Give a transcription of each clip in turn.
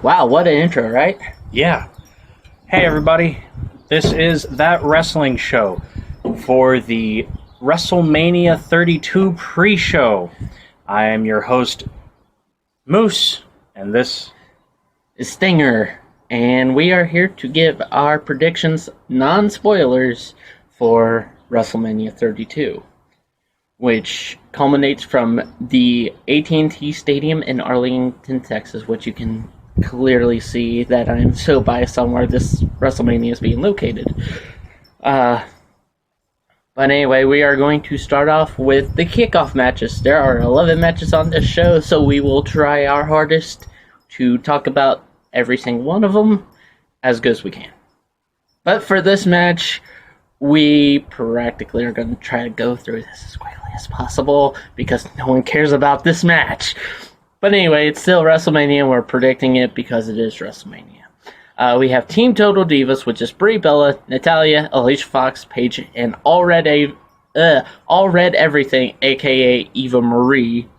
Wow, what an intro, right? Yeah. Hey, everybody. This is That Wrestling Show for the WrestleMania 32 pre-show. I am your host, Moose, and this is Stinger, and we are here to give our predictions, non-spoilers, for WrestleMania 32, which culminates from the AT&T Stadium in Arlington, Texas, which you can clearly see that I'm so biased on where this WrestleMania is being located. But anyway, we are going to start off with the kickoff matches. There are 11 matches on this show, so we will try our hardest to talk about every single one of them as good as we can. But for this match, we practically are going to try to go through this as quickly as possible because no one cares about this match. But anyway, it's still WrestleMania, and we're predicting it because it is WrestleMania. We have Team Total Divas, which is Brie Bella, Natalya, Alicia Fox, Paige, and All Red Everything, aka Eva Marie,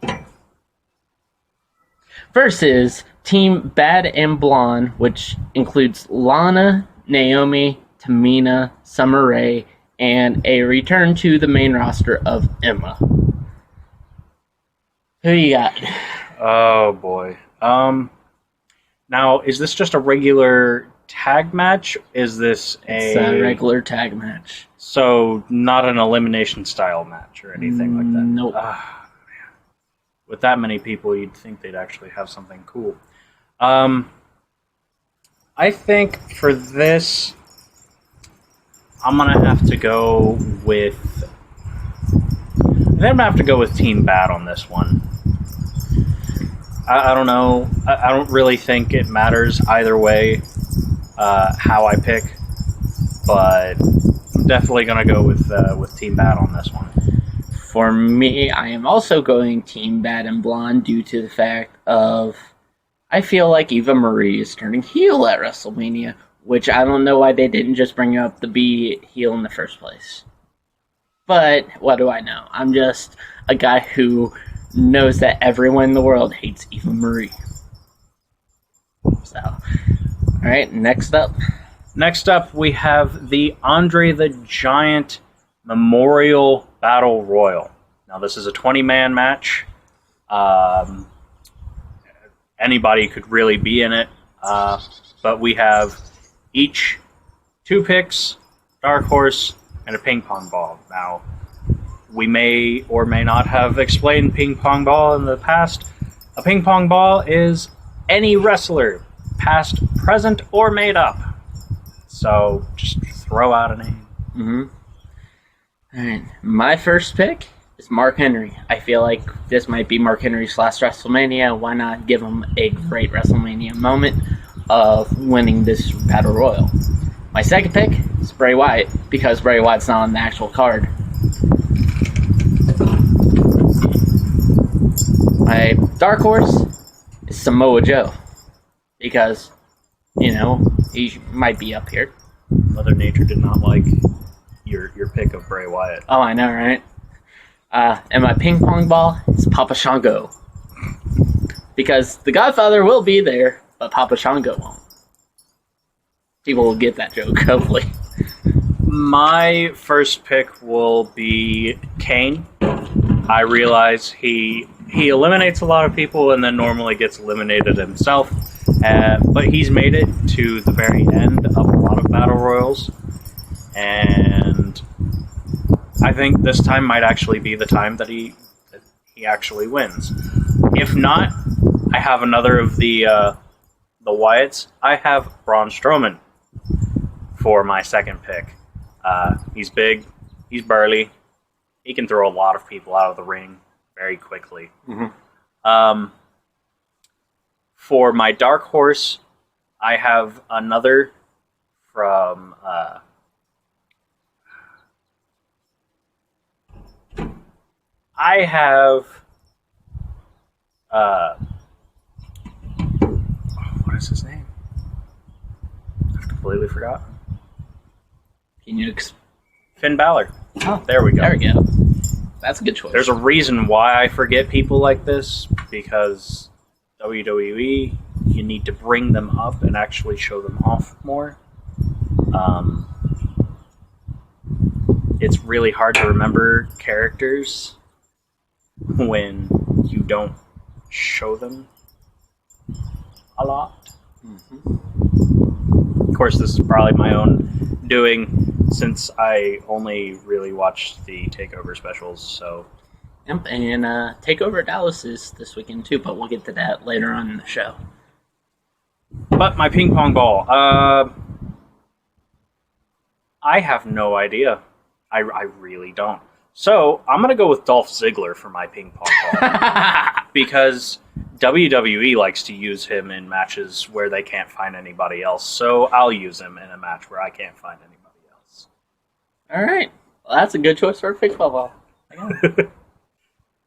versus Team Bad and Blonde, which includes Lana, Naomi, Tamina, Summer Rae, and a return to the main roster of Emma. Who you got? Oh, boy. Now, is this just a regular tag match? Is this It's a regular tag match. So, not an elimination style match or anything like that? Nope. Man. With that many people, you'd think they'd actually have something cool. I think for this, I'm going to have to go with Team Bad on this one. I don't know. I don't really think it matters either way how I pick, but I'm definitely going to go with Team Bad on this one. For me, I am also going Team Bad and Blonde due to the fact of I feel like Eva Marie is turning heel at WrestleMania, which I don't know why they didn't just bring up the be heel in the first place. But what do I know? I'm just a guy who knows that everyone in the world hates Eva Marie. So, alright, next up. Next up, we have the Andre the Giant Memorial Battle Royal. Now, this is a 20-man match. Anybody could really be in it. But we have each 2 picks, dark horse, and a ping pong ball. Now, we may or may not have explained ping pong ball in the past. A ping pong ball is any wrestler, past, present, or made up. So, just throw out a name. Mm-hmm. Alright, my first pick is Mark Henry. I feel like this might be Mark Henry's last WrestleMania. Why not give him a great WrestleMania moment of winning this Battle Royal? My second pick is Bray Wyatt, because Bray Wyatt's not on the actual card. My dark horse is Samoa Joe, because, he might be up here. Mother Nature did not like your pick of Bray Wyatt. Oh, I know, right? And my ping pong ball is Papa Shango, because the Godfather will be there, but Papa Shango won't. People will get that joke, hopefully. My first pick will be Kane. I realize he eliminates a lot of people and then normally gets eliminated himself. But he's made it to the very end of a lot of battle royals. And I think this time might actually be the time that he actually wins. If not, I have another of the Wyatts. I have Braun Strowman for my second pick. He's big, he's burly, he can throw a lot of people out of the ring very quickly. Mm-hmm. For my dark horse, I have another from what is his name? I've completely forgotten. Can you Finn Balor. Oh, there we go. There we go. That's a good choice. There's a reason why I forget people like this, because WWE you need to bring them up and actually show them off more. It's really hard to remember characters when you don't show them a lot. Mm-hmm. Of course, this is probably my own doing, since I only really watched the TakeOver specials, so... Yep, and TakeOver Dallas is this weekend too, but we'll get to that later on in the show. But my ping pong ball, I have no idea. I really don't. So, I'm going to go with Dolph Ziggler for my ping pong ball. Because WWE likes to use him in matches where they can't find anybody else. So, I'll use him in a match where I can't find anybody else. Alright. Well, that's a good choice for a ping pong ball.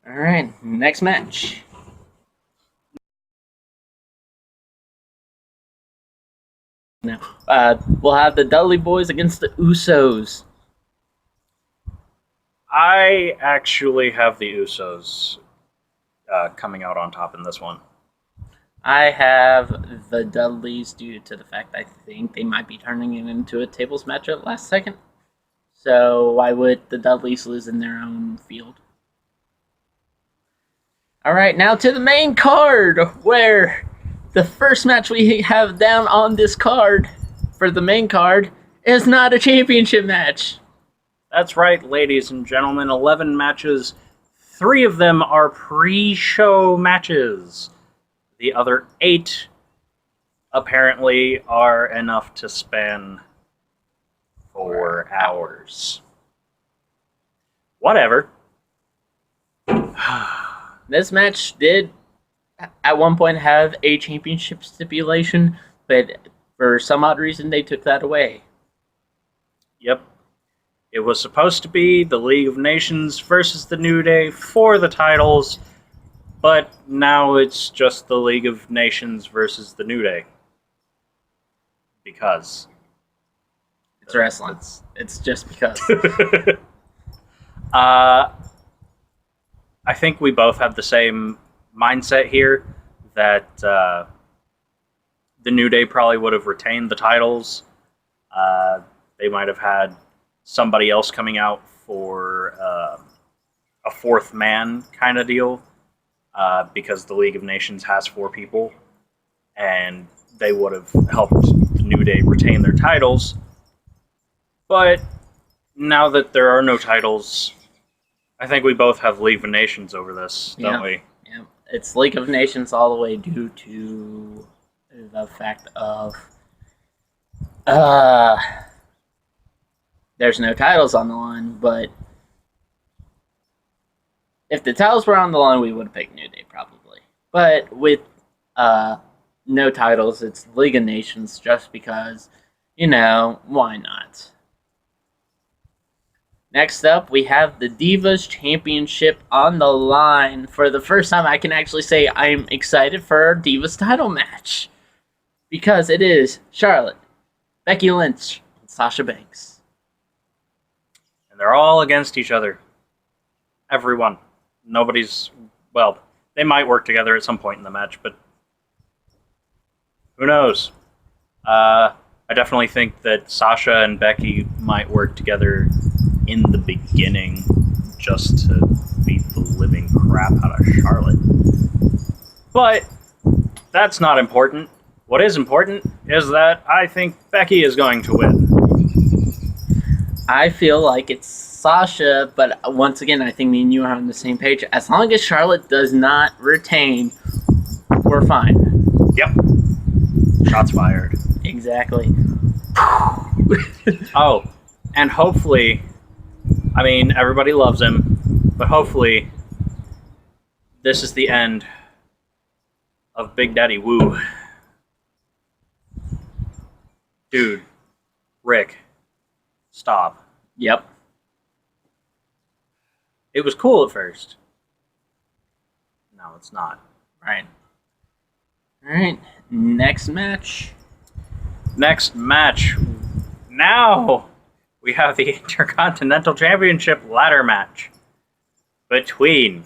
Alright, next match. Now, we'll have the Dudley Boys against the Usos. I actually have the Usos coming out on top in this one. I have the Dudleys due to the fact I think they might be turning it into a tables match at last second. So why would the Dudleys lose in their own field? Alright, now to the main card, where the first match we have down on this card for the main card is not a championship match. That's right, ladies and gentlemen. 11 matches. 3 of them are pre-show matches. The other 8 apparently are enough to span 4 hours. Whatever. This match did at one point have a championship stipulation, but for some odd reason they took that away. Yep. It was supposed to be the League of Nations versus the New Day for the titles, but now it's just the League of Nations versus the New Day. Because. It's wrestling. It's just because. I think we both have the same mindset here, that the New Day probably would have retained the titles. They might have had somebody else coming out for a fourth man kind of deal, because the League of Nations has 4 people, and they would have helped the New Day retain their titles. But now that there are no titles, I think we both have League of Nations over this, don't we? Yeah, it's League of Nations all the way due to the fact of there's no titles on the line, but if the titles were on the line, we would have picked New Day probably. But with no titles, it's League of Nations just because, why not? Next up, we have the Divas Championship on the line. For the first time, I can actually say I'm excited for our Divas title match, because it is Charlotte, Becky Lynch, and Sasha Banks. And they're all against each other. Everyone. Nobody's... Well, they might work together at some point in the match, but who knows? I definitely think that Sasha and Becky might work together in the beginning just to beat the living crap out of Charlotte. But that's not important. What is important is that I think Becky is going to win. I feel like it's Sasha, but once again, I think me and you are on the same page. As long as Charlotte does not retain, we're fine. Yep. Shots fired. Exactly. Oh, and hopefully, I mean, everybody loves him, but hopefully this is the end of Big Daddy Woo. Dude, Rick, stop. Yep. It was cool at first. No, it's not. Right. Alright, next match. Next match. Now we have the Intercontinental Championship ladder match between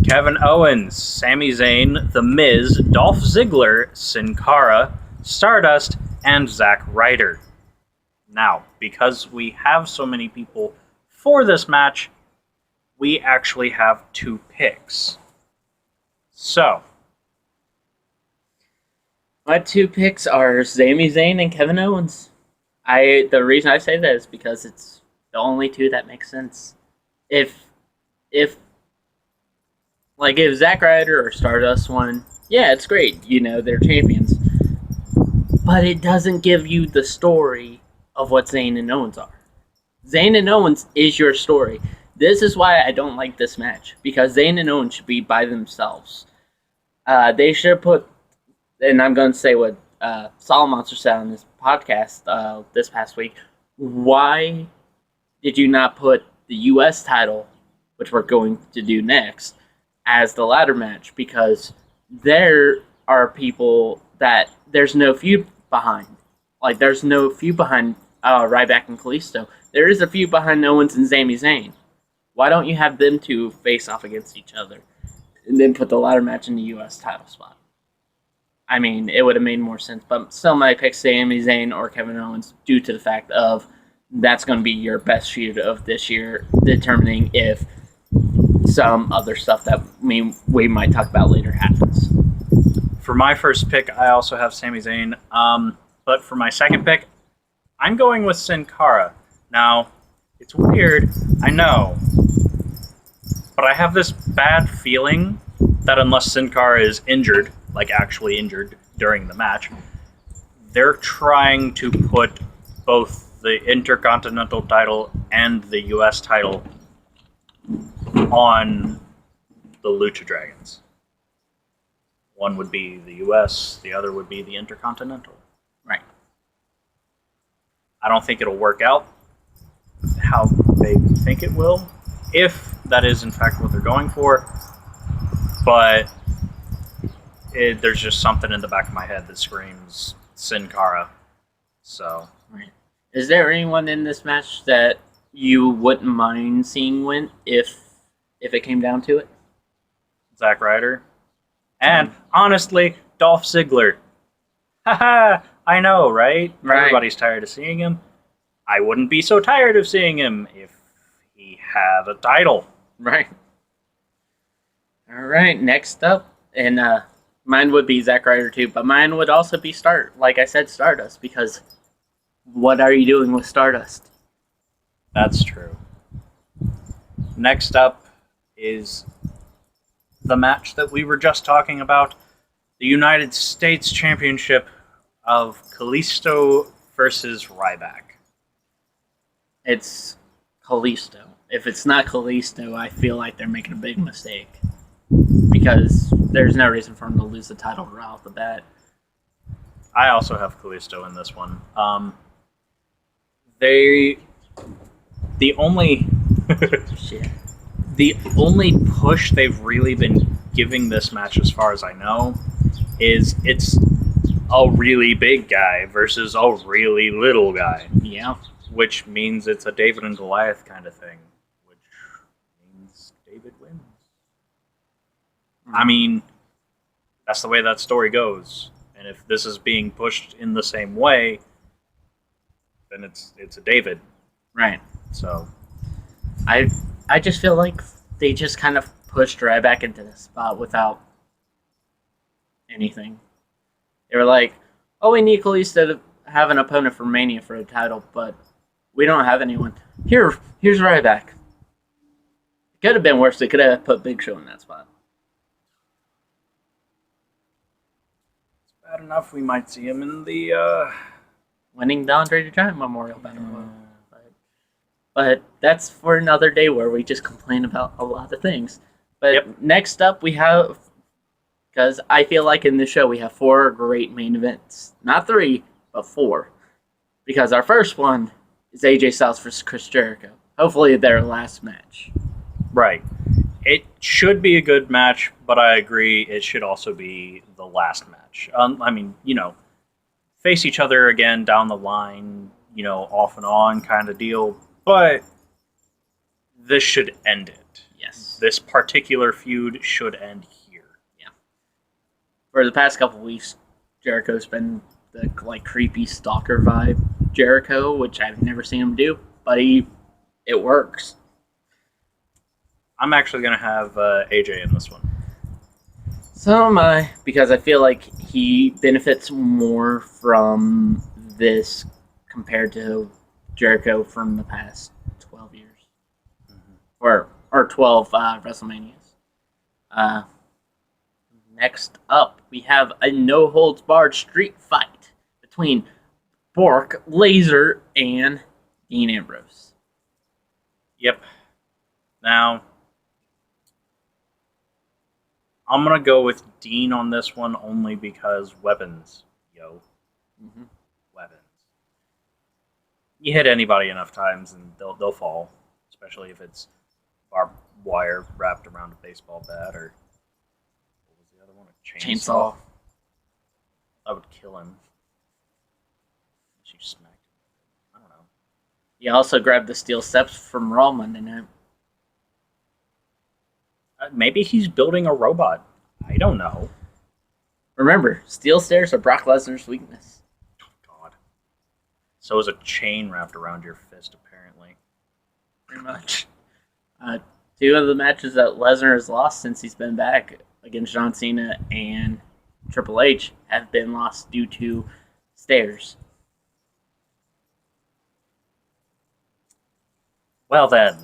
Kevin Owens, Sami Zayn, The Miz, Dolph Ziggler, Sin Cara, Stardust, and Zack Ryder. Now, because we have so many people for this match, we actually have 2 picks. So, My 2 picks are Sami Zayn and Kevin Owens. The reason I say that is because it's the only 2 that make sense. If Zack Ryder or Stardust won, yeah, it's great. They're champions. But it doesn't give you the story of what Zayn and Owens are. Zayn and Owens is your story. This is why I don't like this match, because Zayn and Owens should be by themselves. They should have put, and I'm going to say what Solid Monster said on this podcast this past week, why did you not put the U.S. title, which we're going to do next, as the ladder match? Because there are people that there's no feud behind. There's no feud behind Ryback and Kalisto. There is a feud behind Owens and Sami Zayn. Why don't you have them 2 face off against each other and then put the ladder match in the U.S. title spot? I mean, it would have made more sense, but still my pick Sami Zayn or Kevin Owens due to the fact of that's going to be your best feud of this year, determining if some other stuff that we might talk about later happens. for my first pick, I also have Sami Zayn. But for my second pick, I'm going with Sin Cara. Now, it's weird, I know, but I have this bad feeling that unless Sin Cara is injured, like actually injured during the match, they're trying to put both the Intercontinental title and the US title on the Lucha Dragons. One would be the US, the other would be the Intercontinental. Right. I don't think it'll work out how they think it will, if that is in fact what they're going for. But there's just something in the back of my head that screams Sin Cara. So, right. Is there anyone in this match that you wouldn't mind seeing win if it came down to it? Zack Ryder. And honestly, Dolph Ziggler. Haha, I know, right? Everybody's tired of seeing him. I wouldn't be so tired of seeing him if he had a title. Right. All right, next up, and mine would be Zack Ryder too, but mine would also be Stardust, because what are you doing with Stardust? That's true. Next up is the match that we were just talking about, the United States Championship of Kalisto versus Ryback. It's Kalisto. If it's not Kalisto, I feel like they're making a big mistake, because there's no reason for him to lose the title right off the bat. I also have Kalisto in this one. The only Shit. The only push they've really been giving this match, as far as I know, is it's a really big guy versus a really little guy. Yeah. Which means it's a David and Goliath kind of thing. Which means David wins. I mean, that's the way that story goes. And if this is being pushed in the same way, then it's a David. Right. So I just feel like they just kind of pushed Ryback into this spot without anything. They were like, oh, we need Kalisto to have an opponent for Mania for a title, but we don't have anyone. Here's Ryback. It could have been worse. They could have put Big Show in that spot. it's bad enough we might see him in the Winning the Andre the Giant Memorial Battle Royal. But that's for another day where we just complain about a lot of things. But Next up we have, because I feel like in this show we have 4 great main events. Not 3, but 4. Because our first one is AJ Styles versus Chris Jericho. Hopefully their last match. Right. It should be a good match, but I agree it should also be the last match. I mean, face each other again down the line, off and on kind of deal. But this should end it. Yes. This particular feud should end here. Yeah. For the past couple weeks, Jericho's been the creepy stalker vibe Jericho, which I've never seen him do, but it works. I'm actually going to have AJ in this one. So am I, because I feel like he benefits more from this compared to Jericho from the past 12 years. Or 12 WrestleManias. Next up, we have a no-holds-barred street fight between Bork, Laser, and Dean Ambrose. Yep. Now, I'm going to go with Dean on this one only because weapons, yo. Mm-hmm. Weapons. You hit anybody enough times and they'll fall, especially if it's barbed wire wrapped around a baseball bat or what was the other one? A chainsaw. That would kill him. Unless you smacked him. I don't know. He also grabbed the steel steps from Raw Monday night. Maybe he's building a robot. I don't know. Remember, steel stairs are Brock Lesnar's weakness. Oh, God. So is a chain wrapped around your fist, apparently. Pretty much. 2 of the matches that Lesnar has lost since he's been back against John Cena and Triple H have been lost due to stairs. Well then.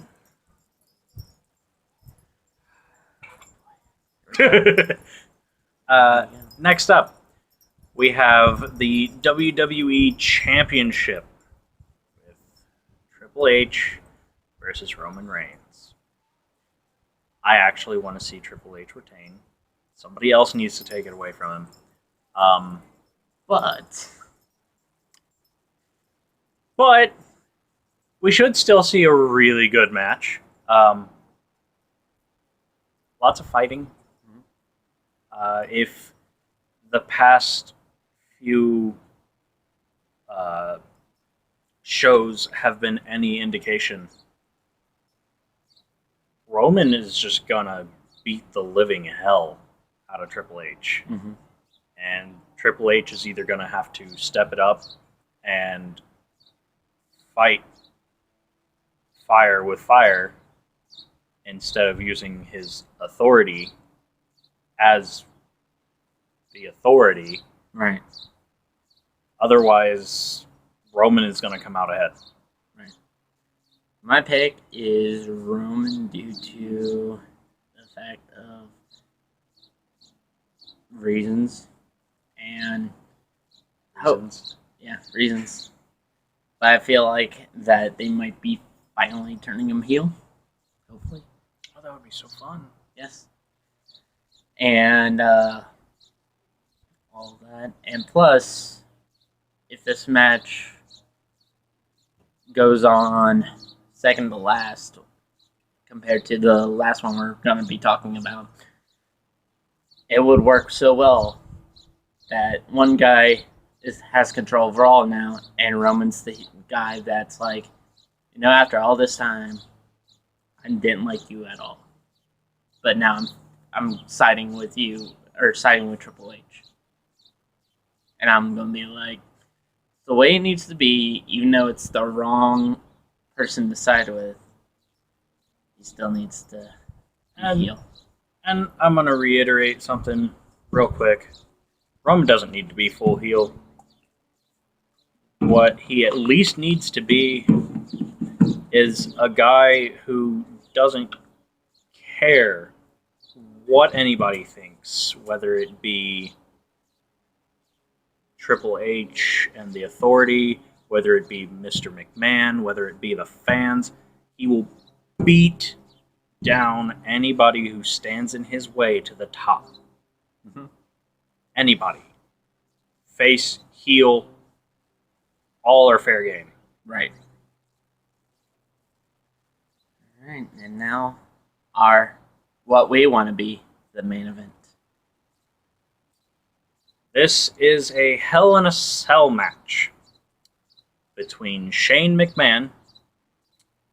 Next up, we have the WWE Championship with Triple H versus Roman Reigns. I actually want to see Triple H retain. Somebody else needs to take it away from him. But we should still see a really good match. Lots of fighting. If the past few shows have been any indication, Roman is just gonna beat the living hell out of Triple H. Mm-hmm. And Triple H is either gonna have to step it up and fight fire with fire instead of using his authority as the authority. Right. Otherwise, Roman is going to come out ahead. Right. My pick is Roman due to the fact of reasons and Reasons. Yeah, reasons. But I feel like that they might be finally turning him heel. Hopefully. Oh, that would be so fun. Yes. And all that. And plus, if this match goes on second to last compared to the last one we're going to be talking about, it would work so well that one guy has control of Raw now, and Roman's the guy that's like, after all this time, I didn't like you at all. But now I'm siding with you, or siding with Triple H. And I'm going to be like, the way it needs to be, even though it's the wrong person to side with, he still needs to heel. And I'm going to reiterate something real quick. Roman doesn't need to be full heel. What he at least needs to be is a guy who doesn't care what anybody thinks, whether it be Triple H and the Authority, whether it be Mr. McMahon, whether it be the fans. He will beat down anybody who stands in his way to the top. Mm-hmm. Anybody. Face, heel, all are fair game. Right. Alright, and now what we want to be, the main event. This is a Hell in a Cell match between Shane McMahon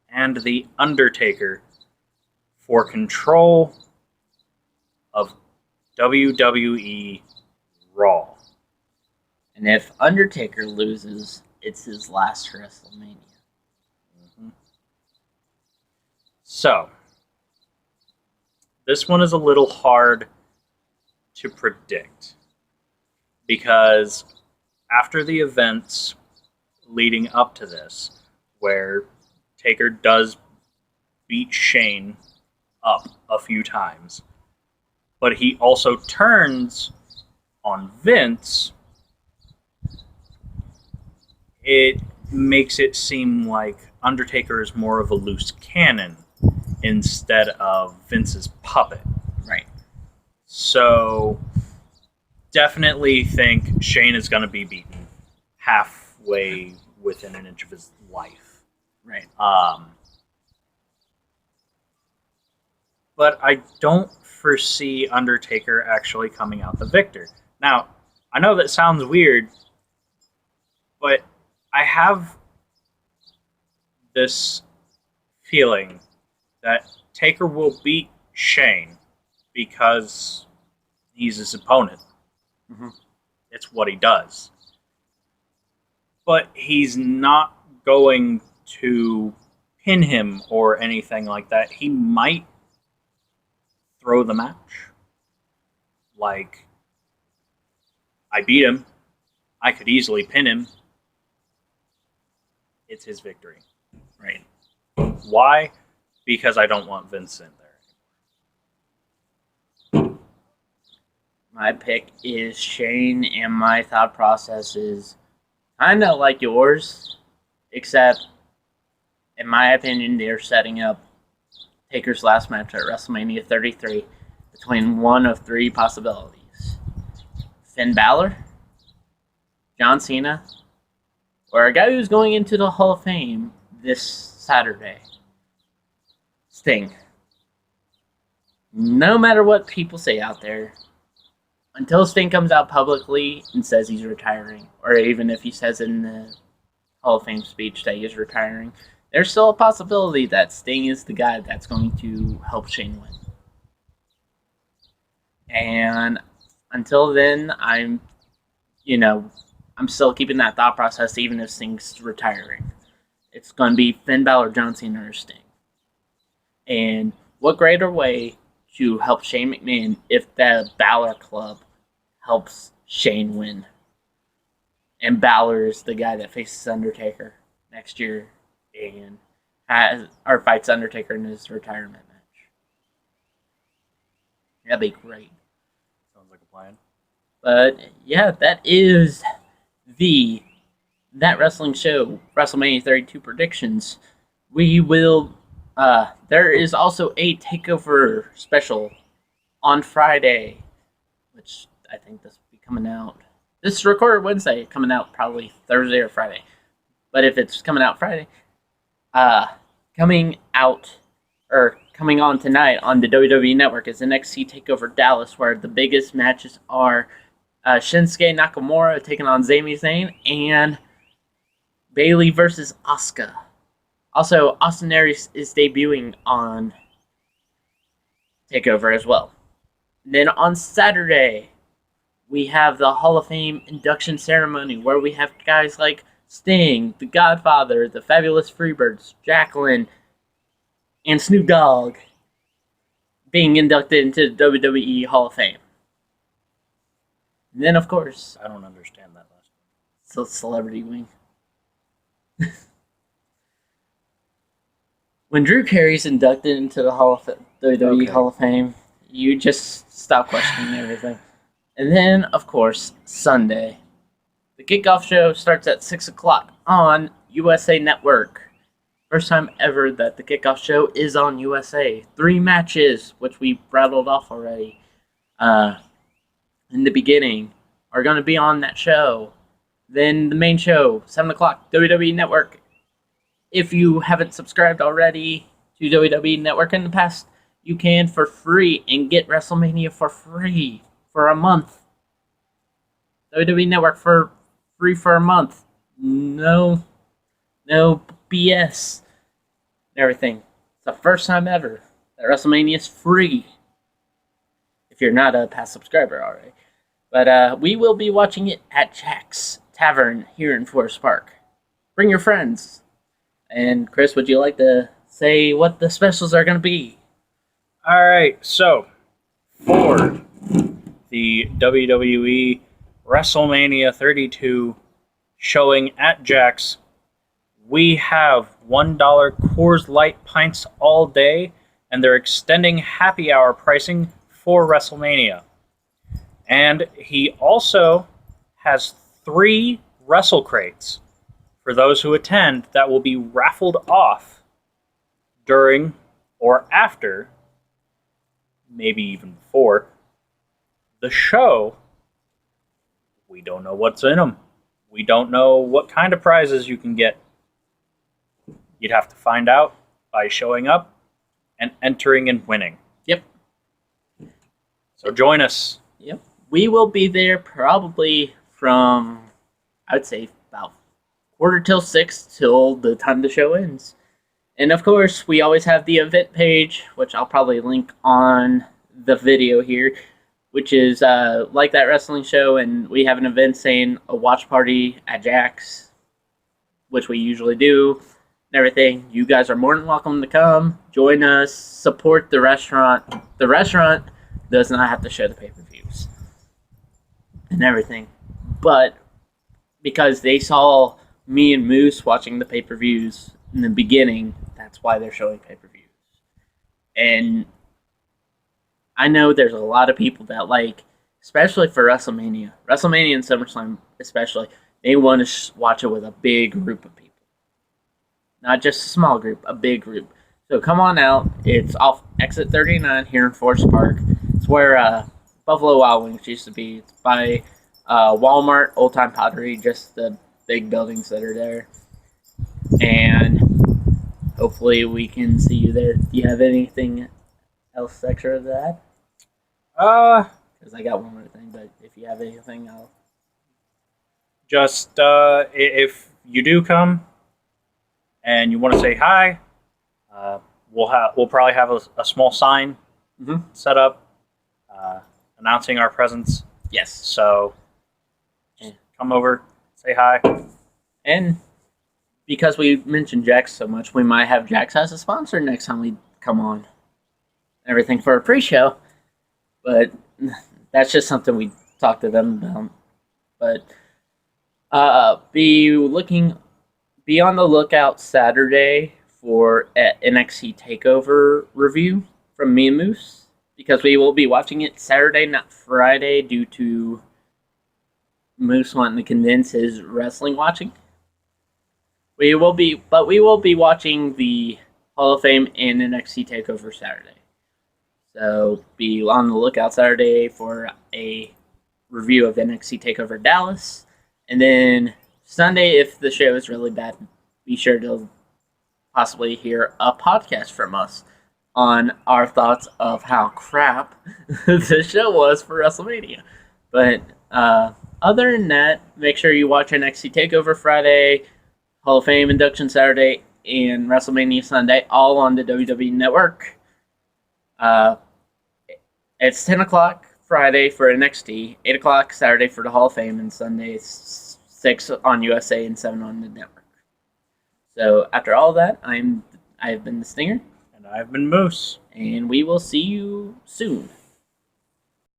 and The Undertaker for control of WWE Raw. And if Undertaker loses, it's his last WrestleMania. Mm-hmm. So, this one is a little hard to predict because after the events leading up to this, where Taker does beat Shane up a few times, but he also turns on Vince, it makes it seem like Undertaker is more of a loose cannon instead of Vince's puppet. Right. So, definitely think Shane is going to be beaten halfway within an inch of his life. Right. But I don't foresee Undertaker actually coming out the victor. Now, I know that sounds weird, but I have this feeling that Taker will beat Shane because he's his opponent. Mm-hmm. It's what he does. But he's not going to pin him or anything like that. He might throw the match. Like, I beat him. I could easily pin him. It's his victory. Right. Why? Because I don't want Vince in there. My pick is Shane, and my thought process is kind of like yours, except, in my opinion, they're setting up Taker's last match at WrestleMania 33 between one of three possibilities: Finn Balor, John Cena, or a guy who's going into the Hall of Fame this Saturday, Sting. No matter what people say out there, until Sting comes out publicly and says he's retiring, or even if he says in the Hall of Fame speech that he is retiring, there's still a possibility that Sting is the guy that's going to help Shane win. And until then, I'm still keeping that thought process even if Sting's retiring. It's going to be Finn Balor, John Cena, or Sting. And what greater way to help Shane McMahon if the Balor Club helps Shane win? And Balor is the guy that faces Undertaker next year and fights Undertaker in his retirement match. That'd be great. Sounds like a plan. But yeah, that is That Wrestling Show WrestleMania 32 predictions. We will. There is also a takeover special on Friday, which I think this will be coming out. This is recorded Wednesday, coming out probably Thursday or Friday. But if it's coming out Friday, coming on tonight on the WWE Network is NXT TakeOver Dallas, where the biggest matches are Shinsuke Nakamura taking on Sami Zayn and Bayley versus Asuka. Also, Austin Aries is debuting on TakeOver as well. And then on Saturday, we have the Hall of Fame induction ceremony where we have guys like Sting, The Godfather, the Fabulous Freebirds, Jacqueline, and Snoop Dogg being inducted into the WWE Hall of Fame. And then, of course, I don't understand that last one. it's a celebrity wing. When Drew Carey's inducted into the WWE Hall of Fame, you just stop questioning everything. And then, of course, Sunday. The kickoff show starts at 6 o'clock on USA Network. First time ever that the kickoff show is on USA. 3 matches, which we rattled off already in the beginning, are going to be on that show. Then the main show, 7 o'clock, WWE Network. If you haven't subscribed already to WWE Network in the past, you can for free and get WrestleMania for free for a month. WWE Network for free for a month. No BS and everything. It's the first time ever that WrestleMania is free if you're not a past subscriber already. But we will be watching it at Jack's Tavern here in Forest Park. Bring your friends. And Chris, would you like to say what the specials are going to be? All right, so for the WWE WrestleMania 32 showing at Jack's, we have $1 Coors Light pints all day, and they're extending happy hour pricing for WrestleMania. And he also has 3 wrestle crates for those who attend that will be raffled off during or after, maybe even before, the show. We don't know what's in them. We don't know what kind of prizes you can get. You'd have to find out by showing up and entering and winning. Yep. So join us. Yep. We will be there probably from, I'd say, about 5:45 till the time the show ends. And of course, we always have the event page, which I'll probably link on the video here, which is like that wrestling show, and we have an event saying a watch party at Jack's, which we usually do, and everything. You guys are more than welcome to come, join us, support the restaurant. The restaurant does not have to show the pay-per-views and everything, but because they saw me and Moose watching the pay-per-views in the beginning, that's why they're showing pay-per-views. And I know there's a lot of people that like, especially for WrestleMania and SummerSlam especially, they want to watch it with a big group of people. Not just a small group, a big group. So come on out. It's off exit 39 here in Forest Park. It's where Buffalo Wild Wings used to be. It's by Walmart, Old Time Pottery, just the big buildings that are there. And hopefully we can see you there. Do you have anything else extra to that? Because I got one more thing, but if you have anything, I'll... Just, if you do come and you want to say hi, we'll probably have a small sign set up announcing our presence. Yes. So come over, say hi. And because we mentioned Jax so much, we might have Jax as a sponsor next time we come on. Everything for a pre-show. But that's just something we talked to them about. But be on the lookout Saturday for an NXT TakeOver review from me and Moose, because we will be watching it Saturday, not Friday, due to Moose wanting to condense his wrestling watching. We will be watching the Hall of Fame and NXT TakeOver Saturday. So be on the lookout Saturday for a review of NXT TakeOver Dallas. And then Sunday, if the show is really bad, be sure to possibly hear a podcast from us on our thoughts of how crap the show was for WrestleMania. But other than that, make sure you watch NXT TakeOver Friday, Hall of Fame induction Saturday, and WrestleMania Sunday, all on the WWE Network. It's 10 o'clock Friday for NXT, 8 o'clock Saturday for the Hall of Fame, and Sunday it's 6 on USA and 7 on the network. So after all that, I've been the Stinger. And I've been Moose. And we will see you soon.